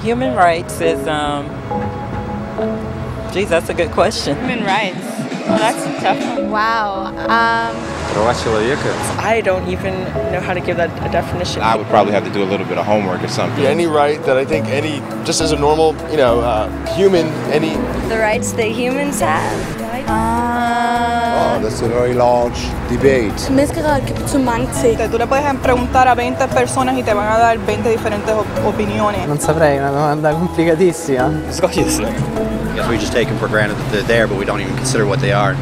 Human rights is, geez, that's a good question. Human rights. Well, that's a tough one. Wow. Права человека. I don't even know how to give that a definition. I would probably have to do a little bit of homework or something. Any right that I think just as a normal, human, any... The rights that humans have. That's a very large debate. Menneskerettigheder kan betyde mange ting. Tú le puedes preguntar a 20 personas y te van a dar 20 diferentes opiniones. Non saprei, una domanda complicatissima. I guess we just take them for granted that they're there, but we don't even consider what they are.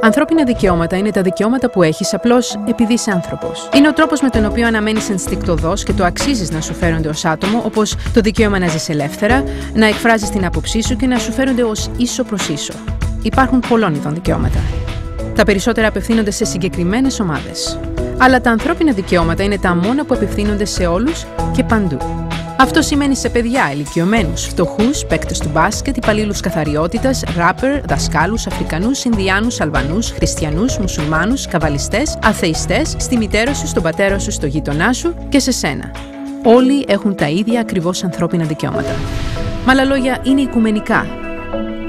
Ανθρώπινα δικαιώματα είναι τα δικαιώματα που έχεις απλώς επειδή είσαι άνθρωπος. Είναι ο τρόπος με τον οποίο αναμένεις ενστικτωδώς και το αξίζεις να σου φέρονται ως άτομο, όπως το δικαίωμα να ζεις ελεύθερα, να εκφράζεις την άποψή σου και να σου φέρονται ως ίσο προς ίσο. Υπάρχουν πολλών ειδών δικαιώματα. Τα περισσότερα απευθύνονται σε συγκεκριμένες ομάδες. Αλλά τα ανθρώπινα δικαιώματα είναι τα μόνα που απευθύνονται σε όλους και παντού. Αυτό σημαίνει σε παιδιά, ηλικιωμένους, φτωχούς, παίκτες του μπάσκετ, υπαλλήλους καθαριότητας, ράπερ, δασκάλους, Αφρικανούς, Ινδιάνους, Αλβανούς, Χριστιανούς, Μουσουλμάνους, καβαλιστές, αθεϊστές, στη μητέρα σου, στον πατέρα σου, στο γείτονά σου και σε σένα. Όλοι έχουν τα ίδια ακριβώς ανθρώπινα δικαιώματα. Με άλλα λόγια, είναι οικουμενικά.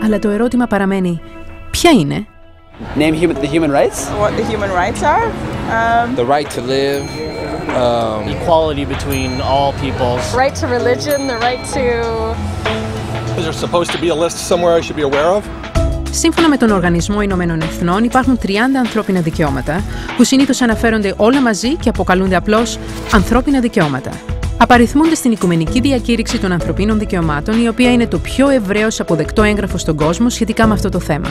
Αλλά το ερώτημα παραμένει, ποια είναι? Name the human rights? What the human rights are? The right to live. Equality between all peoples. Right to religion, the right to... Is there supposed to be a list somewhere I should be aware of? Σύμφωνα με τον Οργανισμό Ηνωμένων Εθνών, υπάρχουν 30 ανθρώπινα δικαιώματα, που συνήθως αναφέρονται όλα μαζί και αποκαλούνται απλώς ανθρώπινα δικαιώματα. Απαριθμούνται στην Οικουμενική Διακήρυξη των Ανθρωπίνων Δικαιωμάτων, η οποία είναι το πιο ευρέως αποδεκτό έγγραφο στον κόσμο σχετικά με αυτό το θέμα.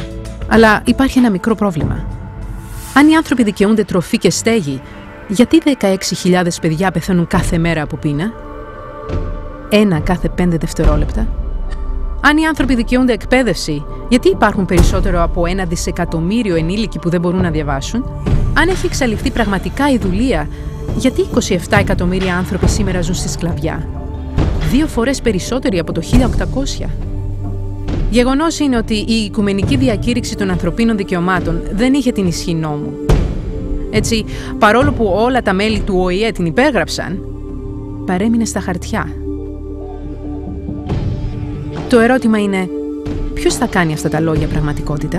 Αλλά υπάρχει ένα μικρό πρόβλημα. Αν οι άνθρωποι δικαιούνται τροφή και στέγη, γιατί 16.000 παιδιά πεθαίνουν κάθε μέρα από πείνα? 1 κάθε 5 δευτερόλεπτα. Αν οι άνθρωποι δικαιούνται εκπαίδευση, γιατί υπάρχουν περισσότερο από 1 δισεκατομμύριο ενήλικοι που δεν μπορούν να διαβάσουν? Αν έχει εξαλειφθεί πραγματικά η δουλεία, γιατί 27 εκατομμύρια άνθρωποι σήμερα ζουν στη σκλαβιά? 2 φορές περισσότεροι από το 1800. Γεγονός είναι ότι η Οικουμενική Διακήρυξη των Ανθρωπίνων Δικαιωμάτων δεν είχε την ισχύ νόμου. Έτσι, παρόλο που όλα τα μέλη του ΟΗΕ την υπέγραψαν, παρέμεινε στα χαρτιά. Το ερώτημα είναι, ποιος θα κάνει αυτά τα λόγια πραγματικότητα?